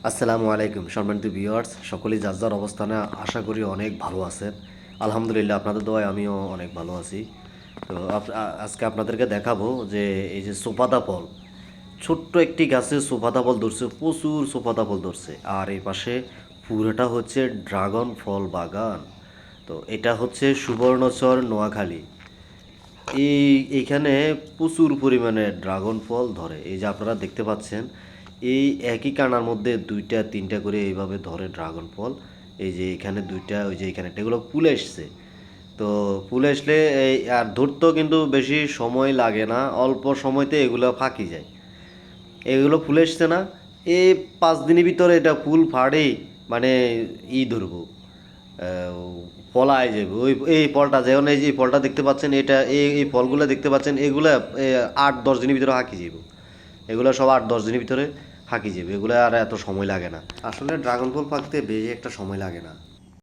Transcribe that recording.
আসসালামু আলাইকুম সম্মানিত ভিউয়ার্স, সকলেই যার যার অবস্থানে আশা করি অনেক ভালো আছেন। আলহামদুলিল্লাহ, আপনাদের দোয়ায় আমিও অনেক ভালো আছি। তো আজকে আপনাদেরকে দেখাবো যে এই যে সোপাতা ফল, ছোট্ট একটি গাছে সোপাতা ফল ধরছে, প্রচুর সোপাতা ফল ধরছে। আর এই পাশে পুরোটা হচ্ছে ড্রাগন ফল বাগান। তো এটা হচ্ছে সুবর্ণচর, নোয়াখালী। এইখানে প্রচুর পরিমাণে ড্রাগন ফল ধরে। এই যে আপনারা দেখতে পাচ্ছেন, এই একই কানার মধ্যে দুইটা তিনটা করে এইভাবে ধরে ড্রাগন ফল। এই যে এখানে দুইটা, ওই যে এখানে একটা, এগুলো ফুলে এসছে। তো ফুলে আসলে এই আর ধরতেও কিন্তু বেশি সময় লাগে না, অল্প সময়তে এগুলো ফাঁকি যায়। এগুলো ফুলে এসছে না, এই 5 দিনের ভিতরে এটা ফুল ফাড়েই মানে ধরবো, ফলায় যাবে। এই ফলটা যেমন, এই যে এই ফলটা দেখতে পাচ্ছেন, এটা এই ফলগুলো দেখতে পাচ্ছেন, এগুলো 8-10 দিনের ভিতরে হাঁকি যাব। এগুলো সব 8-10 দিনের ভিতরে হাঁকি যাবে, এগুলো আর এত সময় লাগে না। আসলে ড্রাগন ফল পাকতে বেশি একটা সময় লাগে না।